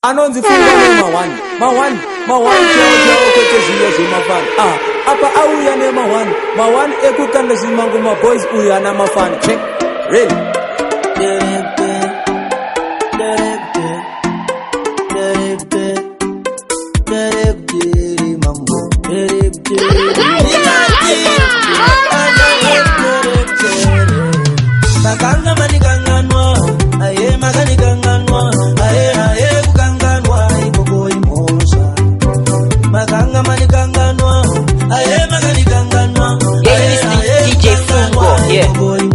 Anonzi Fungo Ma1 Cheo kwete ziya zimafana. Apa auya ne Ma1 ekukanda zimangu ma boys uya na mafana. Check. Ready.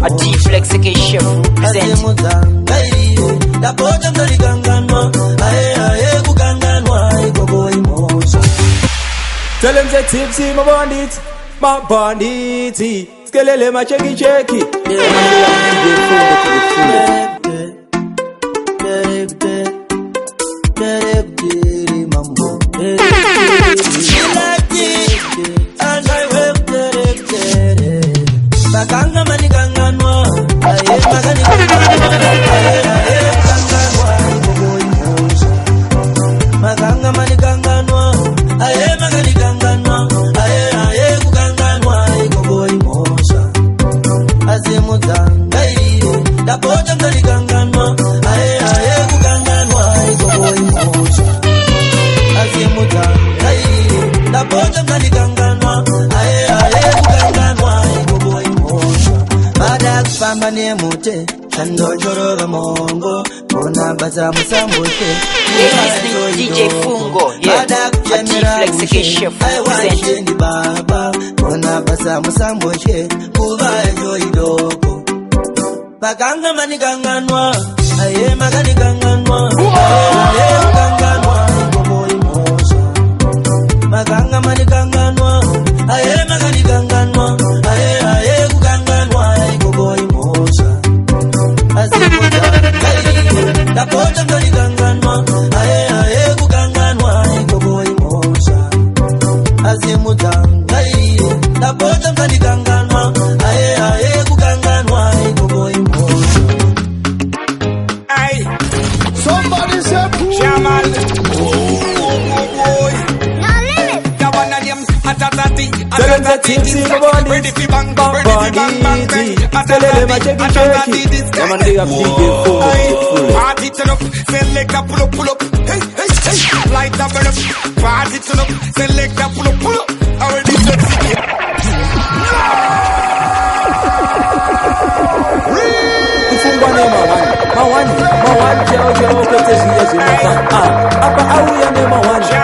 A D-Flex chef representing. Tell them say tipsy, my bandit. Skelele my checky. DJ Fungo, a D-Flex chef representing. Baganga maniganganwa, aye maganiganganwa, aye ganganwa, gobo emotion. Baganga maniganganwa, aye maganiganganwa, aye ganganwa, gobo emotion. Azimuta, la pota maniganganwa, aye ganganwa, gobo emotion. Azimuta, la pota maniganganwa, aye ganganwa, gobo emotion. Somebody say poo. Shaman. Tell them say tipsy, my bandit. Skelele my checky. Come and dig up DJ Fungo. Party turn up, select a pull up. Hey. Light up and up. Party turn up, select a pull up. Already sexy. Ma1 Cheo kwete ziya zimafana. Apa auya ne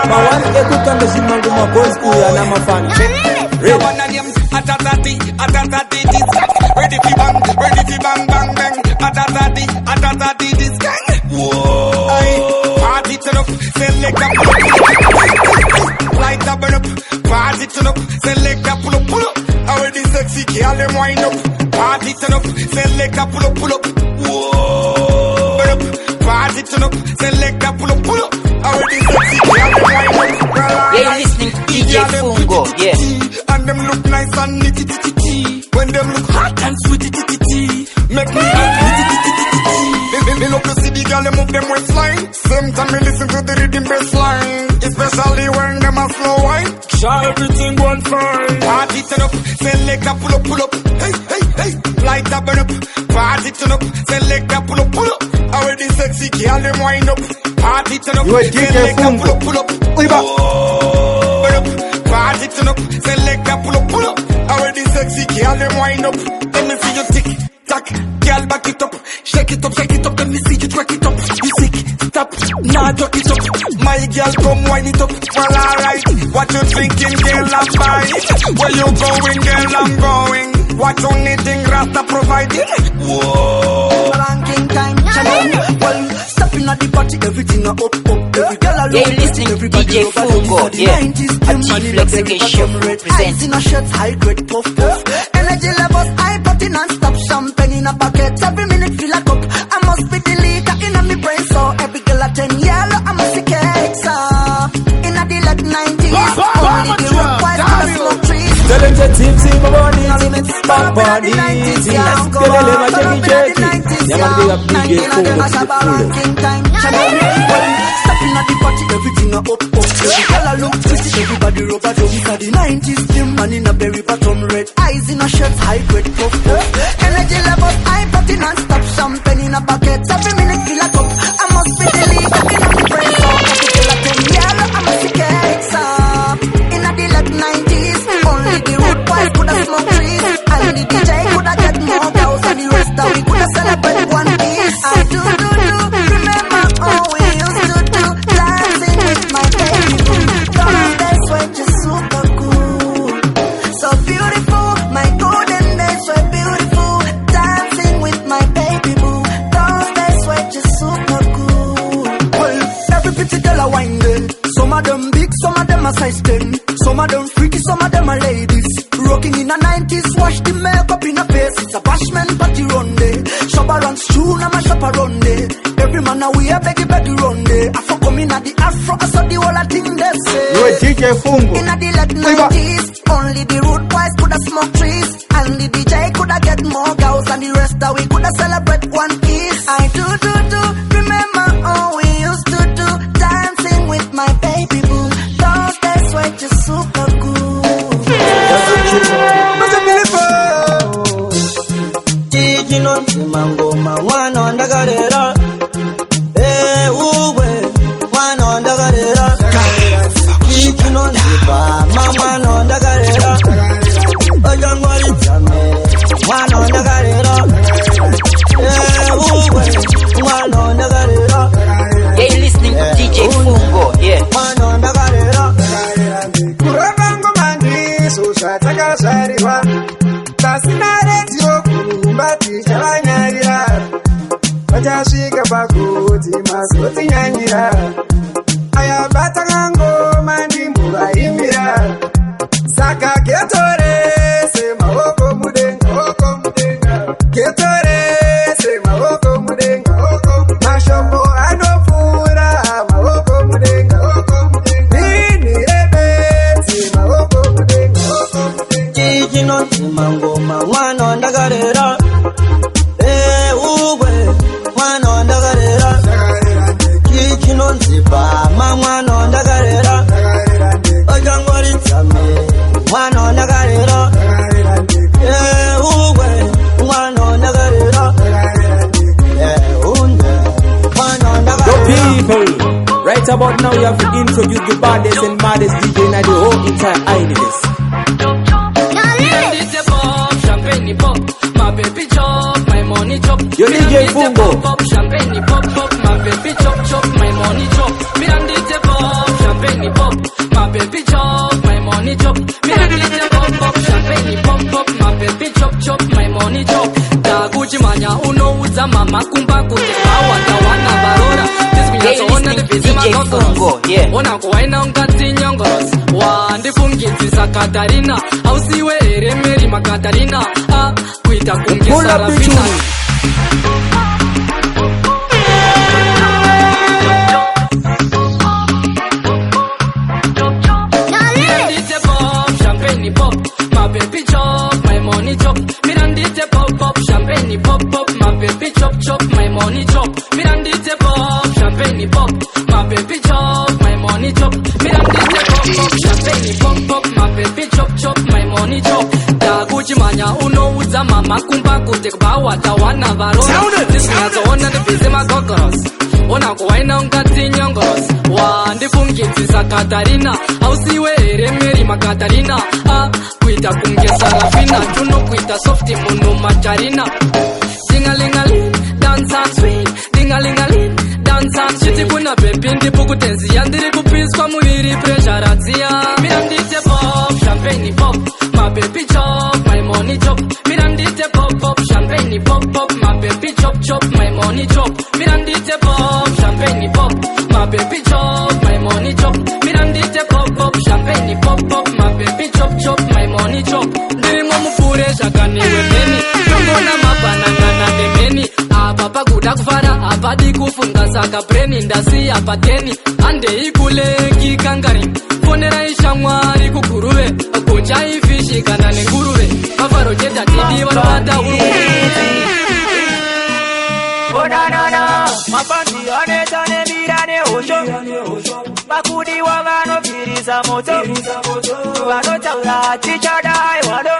Ma1 ekukanda zimangu ma boys uya na mafana. Ready. Ready fi bang. Atatati this gang. Whoa. Party turn up, select a light up and up. Party turn up, select a pull up. Already sexy, girl them wind up. Party turn up, select a pull up. Whoa. Party turn up, select a pull up. Already sexy, girl them wind up. Yeah, you listening to DJ Fungo, yeah. And them look nice and nitty. When them look hot and sweet, make me they love to see the girl they move them waistline. Same time me listen to the rhythm bass line. Especially when them a slow wine. Sure everything going fine. Party turn up, select a pull up. Hey. Light up and up. Party turn up, select a pull up. Already sexy girl them wind up. Party turn up, select a pull up. Party turn up, select a pull up. Already sexy girl them wind up. Let me see you tick tack, girl back it up, shake it up. Let me see you track it up. You sick, stop, nah jerk it up. My girl come wind it up. Well alright, what you thinking, girl? I'm buying. Where you going, girl? I'm going. What you needing, Rasta providing. Whoa. Ranking time, well, stepping at the party, everything up. Every girl Yeah, you listening to DJ Fungo, yeah. A D-Flex chef representing. In a shirt, high grade puff. Energy levels, high button non-stop. Champagne in a bucket, every minute feel like up. I must be the leader in a me brain, so every girl at 10 yellow, I must see cakes. In a the late 90s, only the rock boys and the smoke trees. Tell them say tipsy, my bandit. Skelele my checky. Yeah, man, dig up DJ Fungo. Stepping at 90s slim man in a berry bottom red. Eyes in a shirt, high grade puff puff. Energy levels, high party non-stop. Champagne in a bucket, every minute fill a cup. I must be the leader in a brain. So every girl I turn yellow, I must see cakes up. In a the late 90s, only the road boys coulda smoke trees. And the DJ coulda get more girls, and the rest of we coulda celebrate one piece. I do, remember how we used to do, dancing with my baby boo. Those days were just super cool, so beautiful. My golden days were beautiful, dancing with my baby boo. Those days were just super cool. Well, every pretty girl a wine then. Some of them big, some of them a size 10. Some of them freaky, some of them are ladies. Rocking in the 90s, wash the makeup in her face. It's a bashment party run day. Shop around tune, I'm a shop around day. Every man a we a beggy run day. I fuck come in at the afro, I saw the whole a thing they say. You're DJ Fungo. In the late 90s, only the road boys coulda smoke trees. And the DJ coulda get more girls, and the rest of we coulda celebrate one piece. I do, remember how we used to do, dancing with my baby boo. Those days were just super cool. Chino mango mwana ndagarera uwe mwana ndagarera chino zipa mwana ndagarera ojangwali chame mwana ndagarera uwe mwana ndagarera. Yeah, you listening to DJ Fungo, yeah. Mwana ndagarera Kurabango mandi sushataka shariwa Tasinare ziro kumbati chavanyarira Vachasvika pakuti masoti nyanyira Ayabata kango mandi muvaimbira Saka ketore semawoko mudenga Ketore semawoko mudenga Mashombo anofura mawoko mudenga Nini rebeti mawoko mudenga chino mango mwana ndagarera uwe mwana ndagarera chino zipa mwana ndagarera ojangwali chame mwana ndagarera uwe mwana ndagarera mwana ndagarera. People, right about now you have to introduce the baddest and maddest DJ in the whole entire island. Champagne pop, my baby chop, my money chop. Yo DJ Fungo. Pop, champagne pop, my baby chop, my money chop. Me and DJ pop, champagne pop, my baby chop, my money chop. Me and DJ pop, champagne pop, my baby chop, my money chop. Daguchi manya unouza mama kumba kutebawa tawana barora. Yeah, you listening to DJ Fungo, yeah. Ona kuwaina ungati nyongoros Wandifungizisa Katarina Ausiwe eremeri makatarina Kuita kungisa rafina Mirandite pop, champagne pop My baby chop, my money chop Mirandite pop, champagne pop My baby chop, my money chop Mirandite pop, champagne pop My baby chop, my money chop Mirandite pop, champagne pop My baby chop, my money chop Daguchi manya unouza mama kumba kutekbawa tawana varona Zisinyazoona ndibize magogoros Ona kuwaina ungati nyongoros Wandifungizisa Katarina Ausiwe eremeri makatarina Kuita kungesa rafina Juno kuita softi munu macharina Dingalingaling, dance and swing Dingalingaling, dance and shiti kuna pepi Ndipu kutenzia ndiri kupiswa muhiri pressure ratia Mirandite pop, champagne pop My baby chop, my money chop Mirandite pop, champagne pop My baby chop, my money chop Mirandite pop, champagne pop My baby chop, my money chop Mirandite pop, champagne pop My baby chop, my money chop Ndiri mupure shakaniwe meni Tongona mabananga na demeni Ababa kuda kufara, abadi kufunga saka breni Ndasi apateni, ande ikule kikangari Fonera ishamwari kukuruwe Kucha ifishi kana nenguruwe Mafaro jeta tidi wanwata uruwe Mapandi anetane mirane osho Makudi wagano firisa pirisa moto vanotaura tichadai wano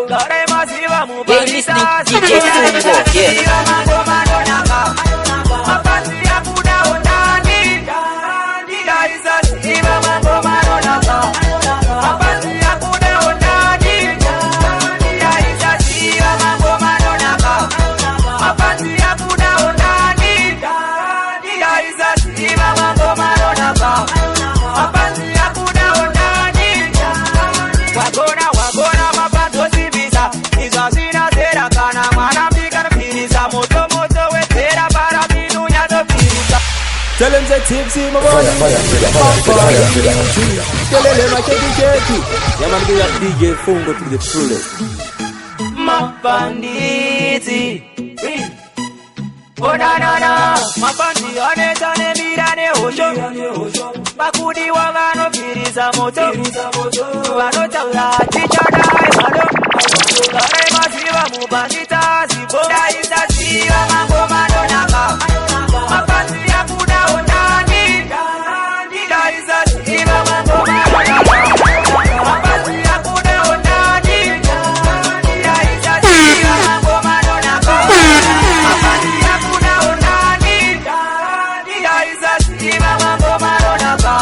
gare masiva mubandisa manonaka mapanzi yakuda ondani ndaisa siva mango manonaka mapanzi yakuda ondani ndaisa siva mango manonaka mapanzi yakuda ondani ndaisa siva mango manonaka mapanzi yakuda ondani wagona mapanzo sivisa izazina zera kana mwana mbikana pirisa moto wetera para minu nyato pirisa. Tell them the tipsy, my boy. Kelele makeki. Yeah, man, give that DJ Fungo to the fullest. Mapanditi. Oh na, mapandi anetane mirane osho. Bakudi wagano pirisa moto. Wanotaula chichadai wano. Gare masiva mubandita zibo. Daisa siva mango manonaka. Mapanzi yakuda ondani. Daisa siva mango manonaka. Mapanzi yakuda ondani. Daisa siva mango manonaka. Mapanzi yakuda ondani. Daisa siva mango manonaka.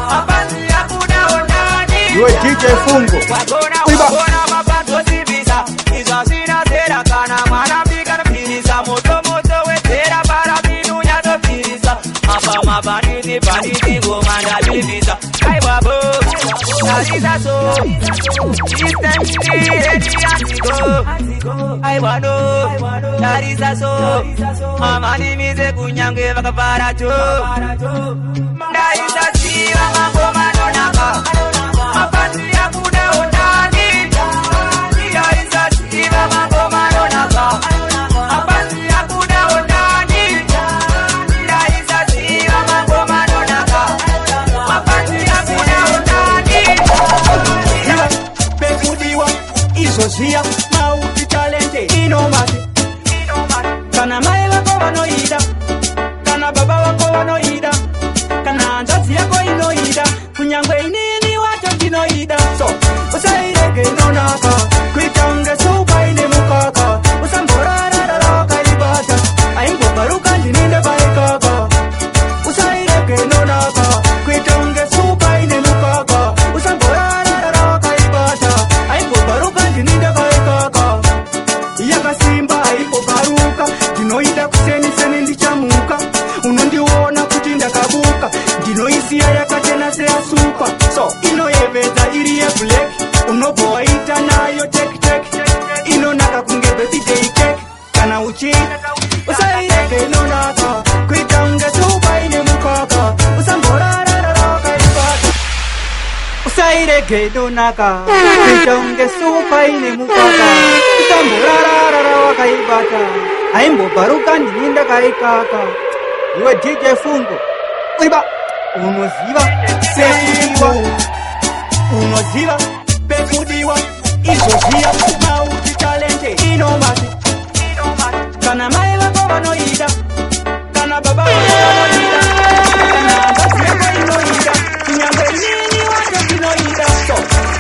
Mapanzi yakuda ondani. You DJ Fungo. Wagona mapanzo sivisa. Izazina zera kana mwana mbikana pirisa moto wetera para minu nyato pirisa mabanditi gomanda divisa ai babo narisa so system antigo ai wano narisa so amani mize kunyange vakavara to narisa siva mango manonaka mapanzi yakuda ondani narisa siva mango manonaka mapanzi yakuda ondani narisa siva mango manonaka mapanzi yakuda ondani Pekudiwa izozia mauti talente inomati kana mai wako wanoida kana baba wako wanoida kana nzazi yako inoida kunyangwe inini wacho dinoida so usairege nonaka kuitange supa ine mukaka usamborarara kaibata aingo baruka ndininde baikaka usairege nonaka kuitange supa ine mukaka usamborarara kaibata aingo baruka ndininde baikaka yakasimba aipo baruka ndinoida kuseni ndichamuka unondiona kuti ndakabuka ndinoisiya yakachena seyasupa so inoyevedza iri yeblack unobhowaita nayo tek inonaka kunge birthday cake kana uchida usairege inonaka kuita unge supa ine mukaka usamborarara kaibata usairege inonaka kuita unge supa ine mukaka usamborarara wakaibata aimbobaruka ndininda kaikaka iwe DJ Fungo iba unoziva pekudiwa unoziva pekudiwa izozia mauti talente inomati kana mai wako wanoida kana baba wako wanoida kana nzazi yako inoida kunyangwe nini wacho dinoida so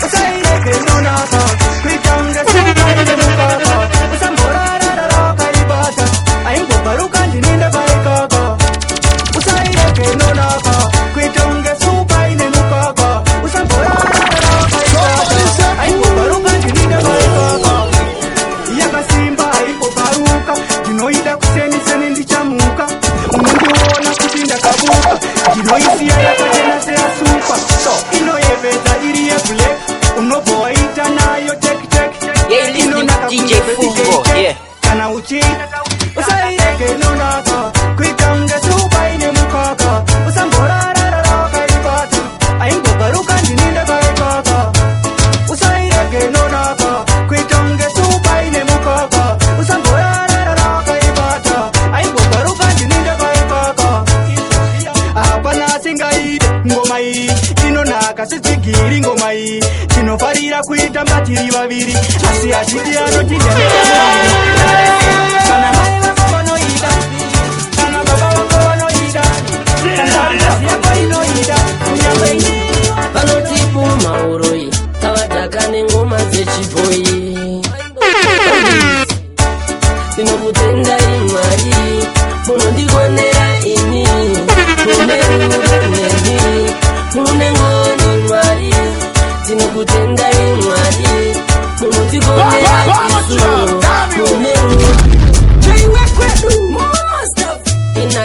usairege nonaka kuitange supa ine mukaka usamborarara kaibata aingo baruka ndininde baikaka usairege nonaka kuitange supa ine mukaka usamborarara kaibata aingo baruka ndininde baikaka yakasimba aipo baruka ndinoida kuseni ndichamuka unondiona kuti ndakabuka ndinoisiya yakachena seyasupa so inoyevedza iri yeblack unobhowaita nayo tek inonaka DJ Fungo, yeah. kana uchida usairege nonaka kuita unge supa ine mukaka usamborarara kaibata aingo baruka ndininde baikaka usairege nonaka kuita unge supa ine mukaka usamborarara kaibata aingo baruka ndininde baikaka hapana singaide ngoma iyi inonaka sizigiri ngoma iyi tinofarira kuita mbatiri vaviri asi achiti anotida kana mai vako vanoida kana baba vako vanoida kana ngazi yako inoida kunyangwe inini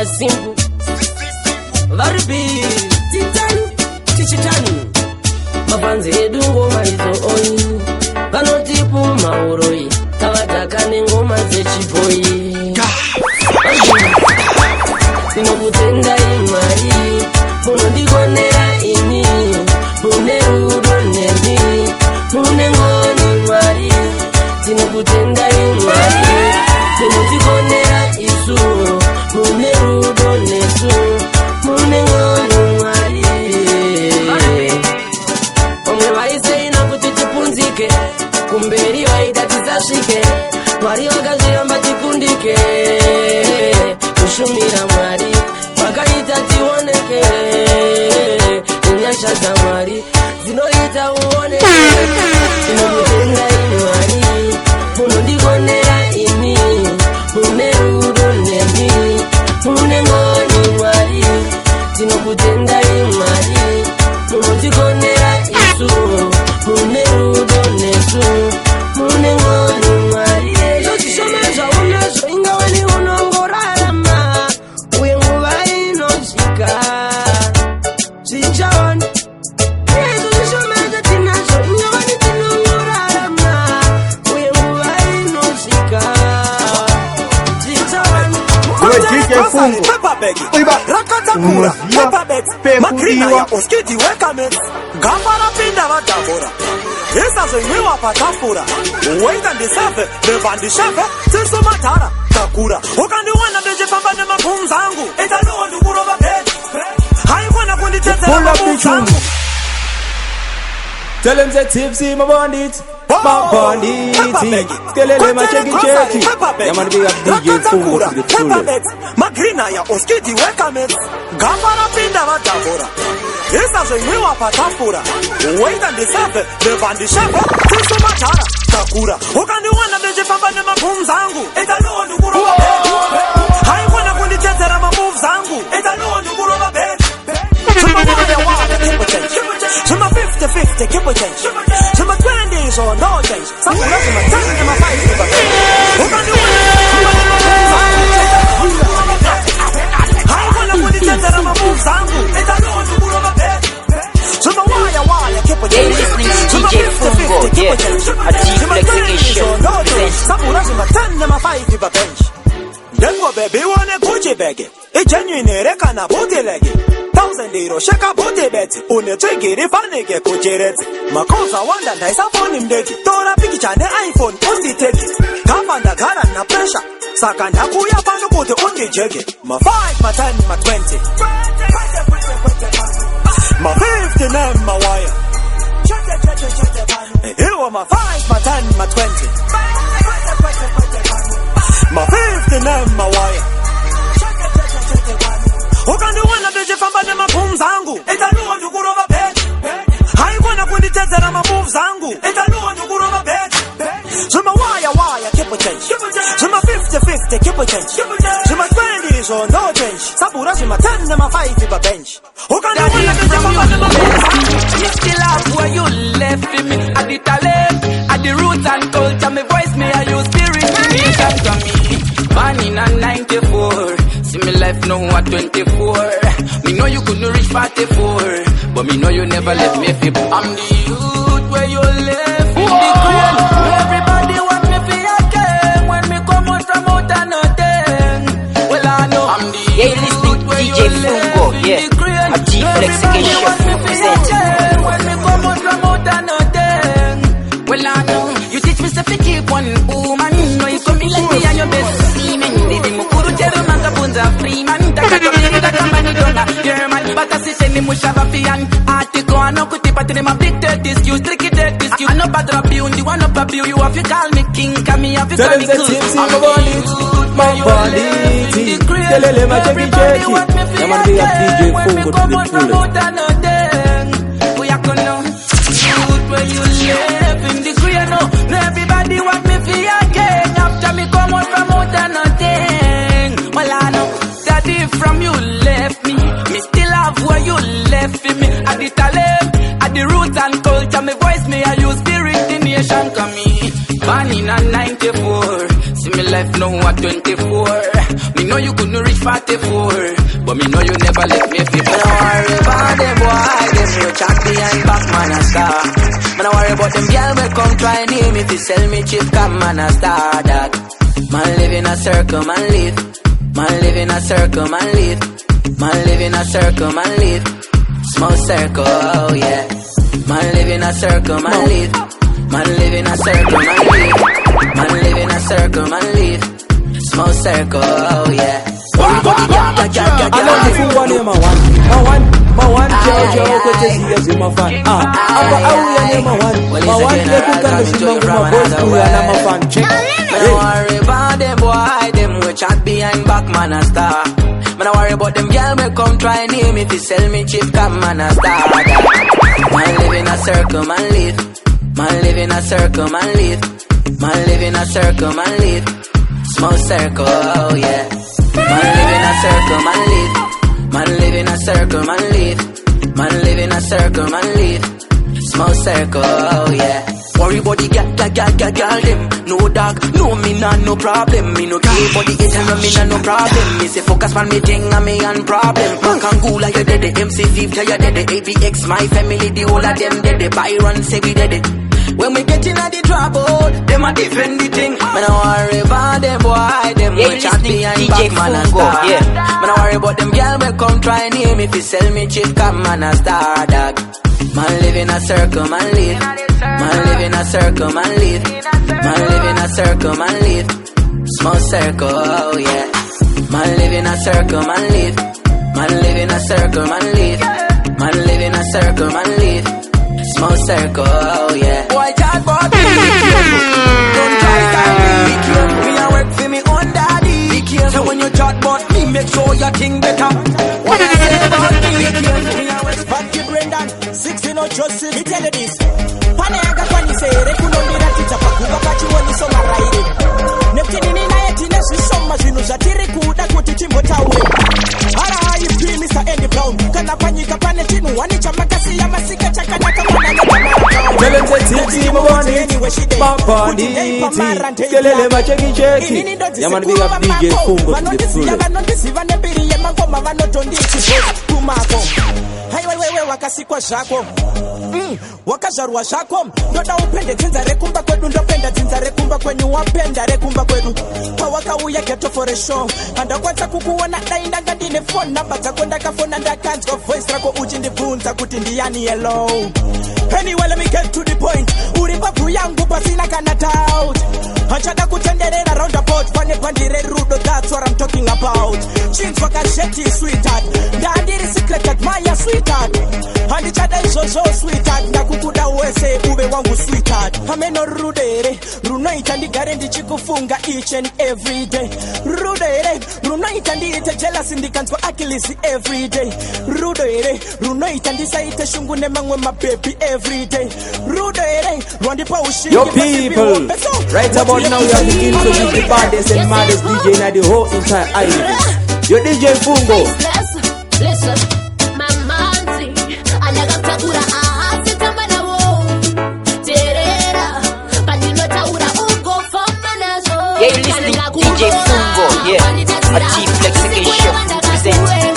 ngoma simple Varibi Tichitani Mapanzi edu ngoma izo oi Vanotipu mauroi Tavatakane ngoma zechiboi Sinokutenda imari Munondikonera ini Mune rudo nemi Mune ngoni mari Sinokutenda imari Munondikonera isu Mune rudo nesu Mune ngoni mari Omwe vaise inakuti tipunzike Kumberi vaita tisashike Mwari wakazviramba tikundike Kushumira mwari Wakaita tioneke Inyasha za mwari Zinoita uoneke Sinokutenda imwari Munondikonera ini Mune rudo nemi Mune ngoni mwari Sinokutenda imwari Munondikonera isu Mune rudo nesu Mune ngoni mwari Yochisomeza unezo ingawani unongorarama Uye nguva inoshika Chichaoni Yochisomeza tinazo ingawani tinongorarama Uye nguva inoshika Chichaoni DJ Fungo Rakatakura, Pepabet, Makrina ya Oskiti Wekamet, Gambara Pinda Vatavora. Esa zenyewa patafura, Uweza ndisafe, Devandi Shefe, Tisu Matara, Takura. Ukandi wana beje pamba na mapumzangu, Etanuwa ndukuro vapet, Haikwana kundi tetera mapumzangu. Tell them say tipsy, my bandit. My bandit. Skelele, my cheki. Yeah, man, big up DJ Fungo to the fullest. Makrina ya Oskiti Wekamet, Gambara Pinda Vatavora. Esa zenyewa patafura, Uweza ndisafe, Devandi Shefe, Tisu Matara, Takura. Ukandi wana beje pamba na mapumzangu, Etanuwa ndukuro vapet, Haikwana kundi tetera mapumzangu, Etanuwa ndukuro vapet. Some 50-50, keep a change. Some 20s or no change. Some of them are 10 and 5. I wanna put it in the move zangu. It's a no to go bed. Some wire, keep a change. Some 50-50, keep a change. Some 20s or no change. Some of them are 10 and 5 bench. Dengo baby wanna Gucci bag. It genuine rekana booty leg. €1,000 shaka booty bet. Une chegiri fanike kucheret. Makosa wanda naisa phone mdeki. Tora picture ne iPhone posti take. Kapanda gara na pressure. Saka ndakuya pano kuti undijeke. Ma 5, ma 10, ma 20. Ma 50 name ma wire. Here ma 5, ma 10, ma 20. Ma 50 name ma wire. Ukandi wana beje famba na mapum zangu. Etanuwa ndukuro vapet. Haikwana kundi tetera mapum zangu. Etanuwa ndukuro vapet. Some wire, keep a change. Some 50-50, keep a change. Some 20s or no change. Sabura some 10 and 5 bench. Ukandi wana beje famba na mapum zangu. You still have where you left me. At the talent, at the roots and culture. My voice, may I use spirit. Nation to me. Born in a 94. See me life now at 24. Me know you couldn't reach 44. But me know you never left me fib. I'm the youth where you left in the crane. Everybody want me for your game. When me come out from out and nothing. Well I know I'm the youth where you left in the crane. Everybody want me for your game. When me come out from out and nothing. Well I know you teach me stuff to keep one woman. No you come in like me and your best seaman. Didi mukuru teru manga punza free man. Taka kambani donga German. Bata si semi mushava fiyan. Artiko ano kuti patri ma big dirty excuse. Tricky dirty excuse. I know bad rap you. The one up a you. You have to call me king. Come me have to call me cool. I'm my bandit. Kelele ma cheki. Yeah, man, big up DJ Fungo to the fullest. We are gonna shoot where you live in the green. Everybody want me for your gang. After me come out from out and nothing. Well I know that if from you left me, me still have where you left me. At the talent, at the roots and culture. My voice may I use spirit the nation come me. Born in a 94. See me life now at 24. Me know you couldn't reach 44, but me know you never let me feel. Me no worry about them boy, them no chat behind back man a star. Me no worry about them girl will come try near me to sell me cheap, come man a star that. Man live in a circle, man live. Man live in a circle, man live. Man live in a circle, man live. Small circle, oh yeah. Man live in a circle, man live. Man live in a circle, man live. Man live in a circle, man live. Small circle, oh yeah. Anafungwa ni mawan chao kutesi zima fan. Apa au ya ni mawan ekukanda simangu maboys uyana mafan. Me no worry about them boy, them we chat behind back man a star. Me no worry about them girl me come try near me to sell me cheap, come man a star. Man live in a circle, man live. Man live in a circle, man live. Man live in a circle, man live. Small circle, oh yeah. Man live in a circle, man live. Man live in a circle, man live. Man live in a circle, man live. Small circle, oh yeah. Worry about the girl them. No dog, no me nah no problem. Me no care about the hate and me nah no problem. Me say focus on me thing and me on problem. Makangula you dead, the MC50 you dead, the ABX my family, the whole of them dead, the Byron say we dead. When we get in the trouble, them a defend the thing. Me no worry about them boy, them we chat behind back man a star. Me no worry about them girl we come try near me fi sell me cheap, come man a star dog. Man live in a circle, man live. Man live in a circle, man live. Man live in a circle, man live. Small circle, oh yeah. Man live in a circle, man live. Man live in a circle, man live. Man live in a circle, man live. Small circle, oh yeah. Boy, chat about me. Don't try to me. Me a work for me own daddy. So when you chat about me, make sure you think better. What I say about me, me a work for Brendan 16 no trust me tell you this. Panega kwani sere kunombira tichapakuba pachiwoni soma raide. Neptini na yetina shisoma zvinu zvatiri kuda kuti timbotaure. Ara IP Mr. Andy Brown kana panyika pane chinu wani chamakasi ya masika chakanaka mwana nyama. Tell titi mabani papani kelele macheki yamani big up DJ Fungo to the full. Vanondisiva nembiri yemangoma vanotondichi kumako. Wewe wakasikwa zvako wakazvarwa zvako ndoda upende dzinza rekumba kwedu ndopenda dzinza rekumba kwenyu wapenda rekumba kwedu pawakauya geto for a show handakwanisa kukuona dai ndanga ndine phone number dzako ndakafona ndakanzwa voice rako uchindibvunza kuti ndiyani hello. Anyway, let me get to the point. Uri babu yangu pasina kana doubt. Hachada kutenderera roundabout. Pane pandire rudo, that's what I'm talking about. Jeans wakasheti sweetheart. Dandiri secret admire sweetheart. Handi chada isozo sweetheart. Ndakukuda uwese ube wangu sweetheart. Hameno rudere. Runa itandigare ndichikufunga each and every day. Rudere. Runa itandite jealous ndikanzwa akilisi every day. Rudere. Runa itandisa ite shungu nemangwe my baby every day. Rudere. Rwandipa ushi. Yo people. Right about now we are beginning to meet the baddest and maddest DJ in the whole entire island. Yo DJ Fungo. Listen. Yeah, you're listening to DJ Fungo, yeah, a Chief Lexication presenting.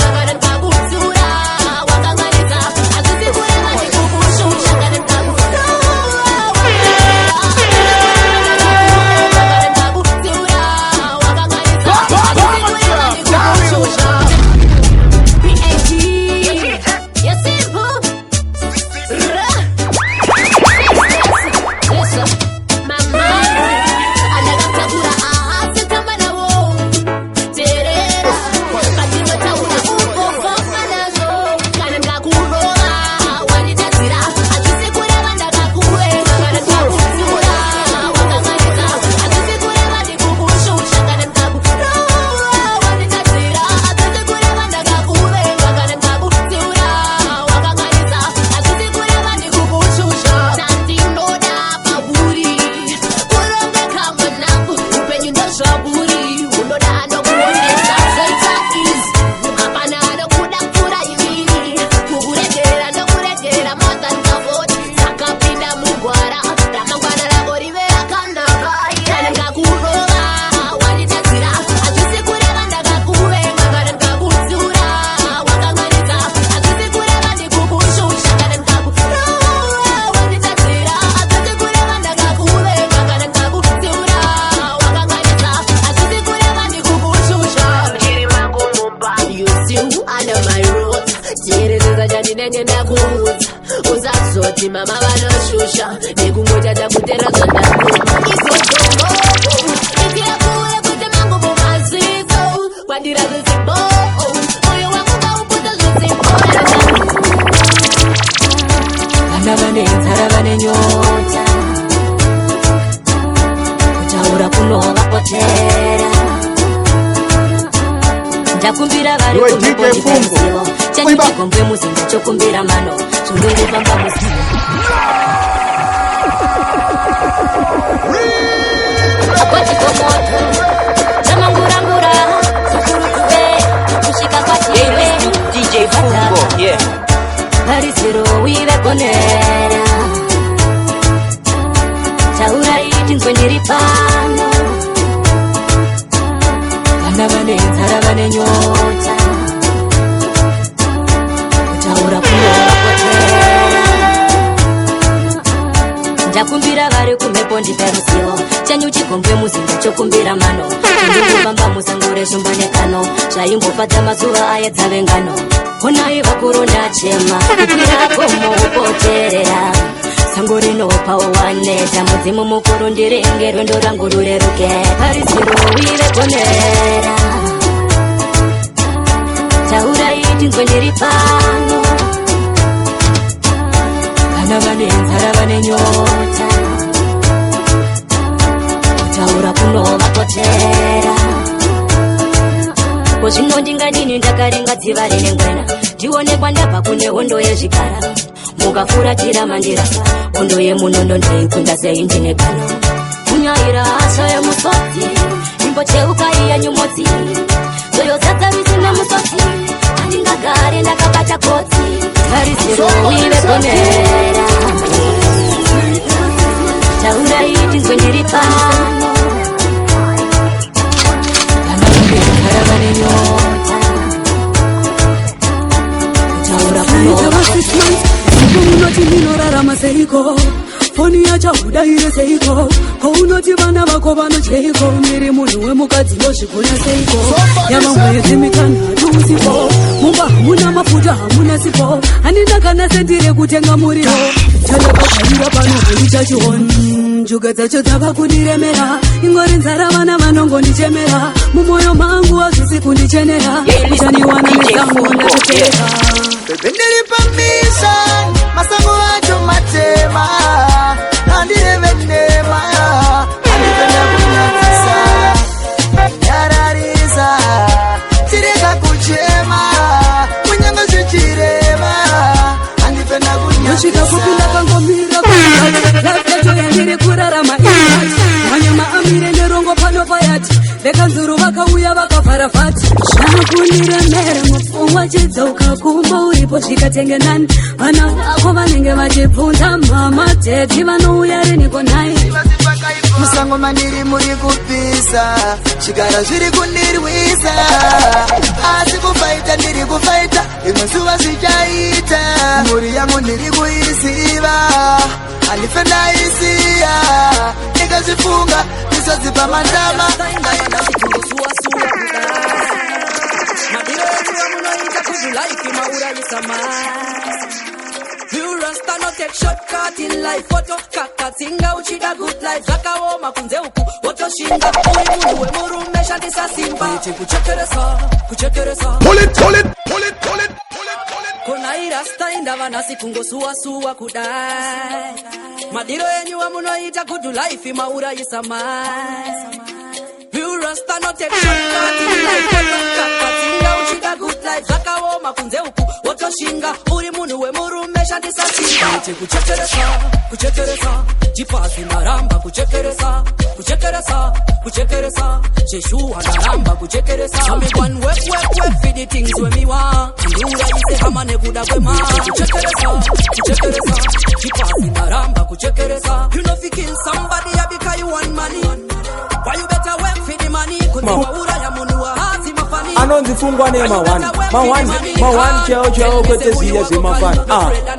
under my roots. Chiririza jadinenge ndakuuza uzazoti mama vanoshusha nekungoja takutera zvandakuma izozombo ikira kure kuti mangu mumazizo kwandira zvisimbo moyo wangu kauputa zvisimbo vana vane nzara vane nyota kutaura kunovapotera ndakumbira vari kumeponiparuzivo chanyichigombe muzinda chokumbira mano zvondongofamba muzivo akwatikomoto chamangurangura sukurukuve kusvika kwatiwe DJ Fungo, yeah. variziro wivekonera taura itinzwe ndiri pano vana vane nzara vane nyota kutaura kunovapotera ndakumbira vari kumhepo ndiperuzivo chanyu chigombe muzinda chokumbira mano ndingofamba musango reshombanekano zvaimbofadza mazuva ayedzavengano honai vakuru ndachema kukwira gomo upoterera sango rinopawo waneta mudzimu mukuru ndirenge rwendo rangu rureruke pariziro wivegonera taura itinzwe ndiri pano vana vane nzara vane nyota kutaura kunovapotera kozvino ndingadini ndakarenga dziva rine ngwena ndionekwa ndabva kune hondo yezvikara mukafuratira mandirasa hondo yemunondo ndeikunda sei ndine gano kunyaira hasha yemusodzi imboteuka iya nyumodzi zoyodzadza visina musodzi handingagare ndakabata kotsi variziro wivegonera taura itinzwe ndiri pano vanavangegara vane nyota kutaura unoti minorarama seiko foni yachahudaire seiko kounoti vana vako vanocheiko miri munhu wemukadzi nozvigona seiko yavamwedzi mitanhatu usipo mumba hamuna mafuta hamuna sipo handina kana sendire kutenga muriwo chandakabvarira pano handichachioni njuga dzacho dzava kundiremera ingori nzara vana vanongondichemera mumwoyo mangu hazvisi kundichenera uchaniwana nesango ndakupera ndiri pamishan masango acho matema andirevenema andipenda kunyatisa yararisa tireka kuchema kunyange zvichirema andipenda kunyatisa kupinda kangomira lafiyacho yandiri kurarama manyama amire nerongo pano payati vekanzuru vakauya vakavhara fati zvakundiremera mupfungwa chidzauka kumba uripo zvikatenge nani vana vako vanenge vachibvunza mama teti vanouya riniko nai musango mandiri muri kupisa chigara zviri kundirwisa asi kufaita ndiri kufaita imwe zuva zvichaita mhuri yangu ndiri kuiziva handife ndaisiya ndikazvifunga ndisadzipa mandama You rasta no take shortcut in life. Photo kakatinga uchida good life. Zakaoma kunze uku otoshinga. Uri munhu wemurumesha ndisasimba. Kuchekeresa. Pull it. Kona irasta indava nasi kungosuwa kudai. Madiro yenyu wamunoita good life maura isamai. You rasta no take shortcut in life. Photo kakatinga uchida good life. Zakaoma kunze uku otoshinga. Uri munhu wemurumesha ndisasimba. Kuchekeresa. Jipasi naramba kuchekeresa. Cheshua naramba kuchekeresa. Come one work for the things when me want. Ndura ise kama nekuda kwema. Kuchekeresa. Jipasi naramba kuchekeresa. You know if you kill somebody because you want money. Why you better work for the money? Kutuwa ya munua hati mafani. Anonzifungwa ne mawan chao kwete ziya zimafani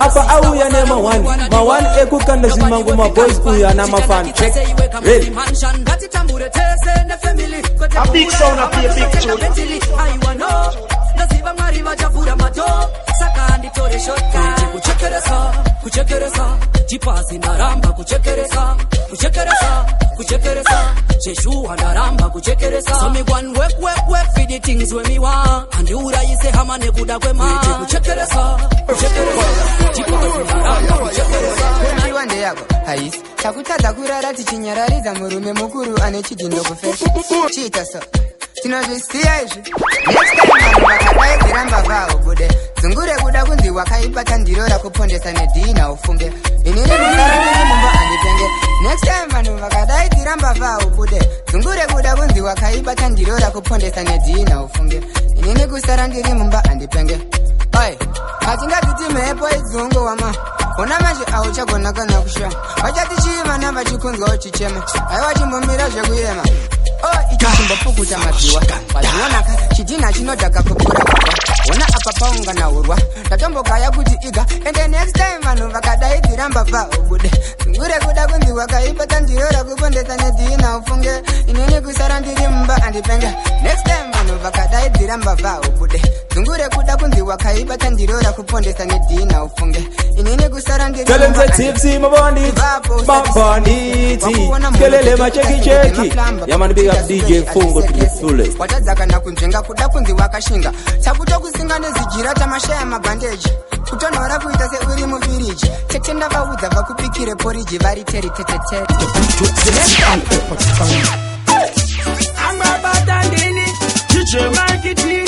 apa auya ne mawan ekukanda zimangu maboys uya na mafani check ready a big sound, a big tune. ndaziva mwari vachavhura mato saka nditore shortcut kuchekeresa chipasi ndaramba kuchekeresa cheshuwa ndaramba kuchekeresa so me one work for the things when me want and uraise hama nekuda kwema kuchekeresa chipasi ndaramba kuchekeresa iwande yako haisi takutadza kurara tichinyararidza murume mukuru ane chidhindo kufesha chiita so tinozvisiya izvi next time vanhu vakadai dziramba vavo bude dzungure kuda kunzi wakaibata ndiro rakupondesa nedhina ufunge inini kusarandiri mumba andipenge next time vanhu vakadai dziramba vavo bude dzungure kuda kunzi wakaibata ndiro rakupondesa nedhina ufunge inini kusarandiri mumba andipenge oi hatingatiti mhepo idzungu wama ona manje auchagona kana kusha vachati chivana vachikunzwa uchichema aiwa chimbomira zvekuyema ichi chimbopukuta madziwa wazvionaka chidhina chinodhaka kupfuura baba ona apa paungana urwa ndatombogaya kuti iga ende next time vanhu vakadai dziramba vaubude dzungure kuda kunzi wakaibata ndiro rakupondesa nedhina ufunge inini kusara ndiri mumba andipenge next time vanhu vakadai dziramba vaubude dzungure kuda kunzi wakaibata ndiro rakupondesa nedhina ufunge inini kusara ndiri Kelele tipsy mabanditi kelele macheki yamani big up DJ Fungo to the fullest watadzaka nakunzvenga kuda kunzi wakashinga takutokusinga nezijira tamashaya mabhandeji kutonhora kuita seuri muvhiriji tetenda vaudza vakupikire poriji vari teri teteteri angabadandini chichemakiti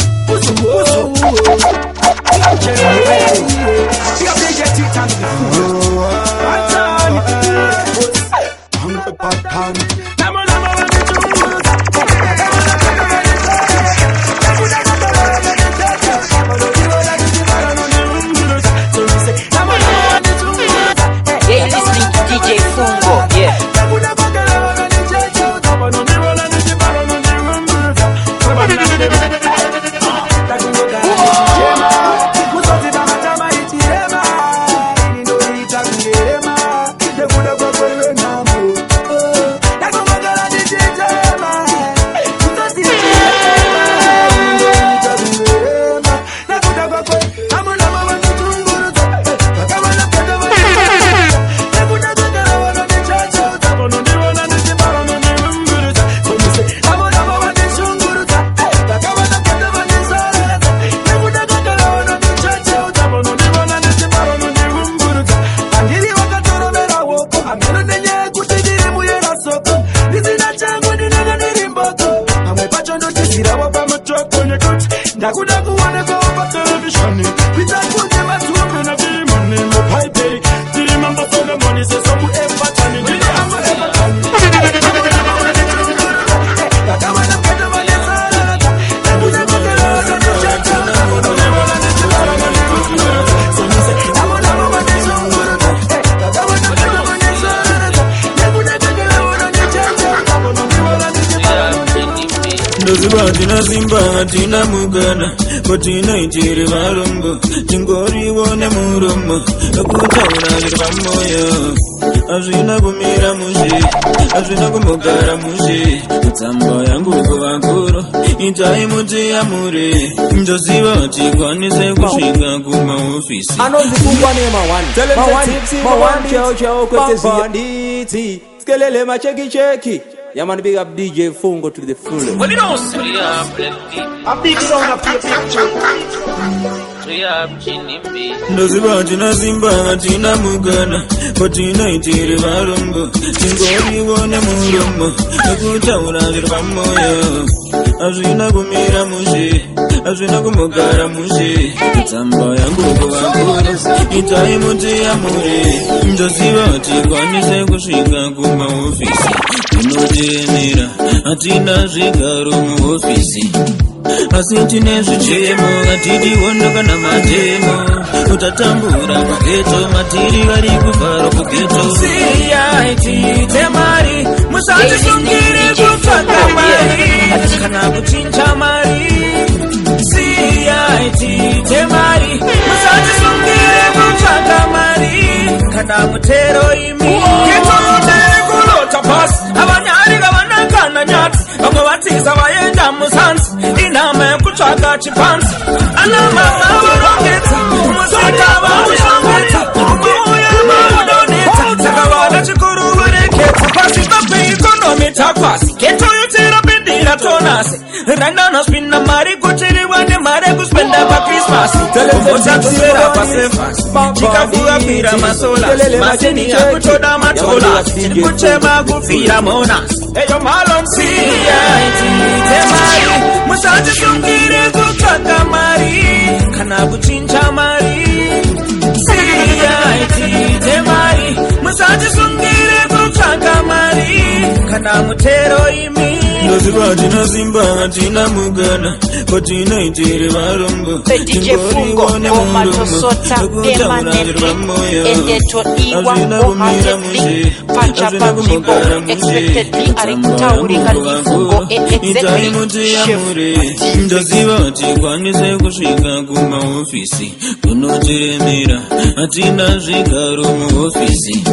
You're listening to DJ Fungo, yeah. Tina simba, tina mugana, kotina itiri varumbo, tingori wone murumo, kutaura zvirpamoyo, azvina kumira mushe, azvina kumbogara mushe, tsamba yangu kuvakuru, itai muti yamure, ndoziva tikwanise kusvika kumaofisi. Anozikungwa nema chao kwete banditi, skelele macheki. Yeah, man, big up DJ Fungo to the fullest. Well, you know, a big sound of your picture. Ndoziva tina simba, tina mugana, kotina itiri varumbo, tingori wone murumo, kutaura zvirpamoyo, azvina kumira mushe, azvina kumbogara mushe, tsamba yangu kuvakuru, itai muti yamure, ndoziva tikwanise kusvika kumaofisi. Tinotiemera, hatina zvigaro muofisi, asi tine zvichemo, hatidi hondo kana matemo, utatambura mageto, matiri vari kuvhara kugeto. CIT temari, musatishungire kutsvaka mari, kana kuchinja mari. CIT temari, musatishungire kutsvaka mari, kana mutero imi. Abanyari gavanakana nyati, vamwe vatiza vaenda musansi, inama yekutsvaka wachipansi ana mama urongeta musika vaushongeta muya maudoneta saka vana chikuru ureketa pasi papeikonomi takwasi ketoyotera bendira tonase randanospinda mari kuchiriwa nemari kuspenda pakrismasi otakusera pasefasi chikavuva kwira masolasi maseni akutoda matolasi tiri kuchema kufira monasi eyo malomsiyaitite mari musatisungire kutsvaga mari kana kuchinja mari siyaitite mari musatisungire kutsvaga mari kana mutero imi ndoziva tina simba hatina mugana kwatinoitire varombo tingorione muromo ekutaurarira moyo hazvina kumira mushe hazvina kumugara mushe itai mutiyamure ndoziva tikwanise kusvika kumaofisi kunotiremera hatina zvigaro muofisi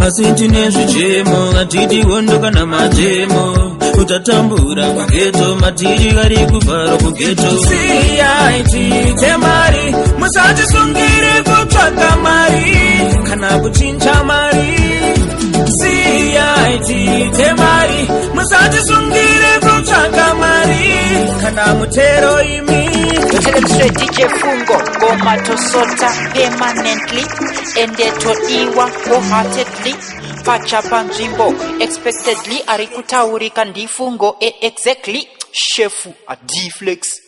asi tine zvichemo hatidi hondo kana matemo utatambura kugeto matiri kari kuvhara kugeto siyaitite mari musatisungire kutsvaga mari kana kuchinja mari siyaitite mari musatisungire kutsvaga mari kana mutero imi DJ Fungo Goma tosota permanently endetoiwa wholeheartedly pachapa nzvimbo expectedly arikutaurika ndifungo exactly shefu a D-Flex.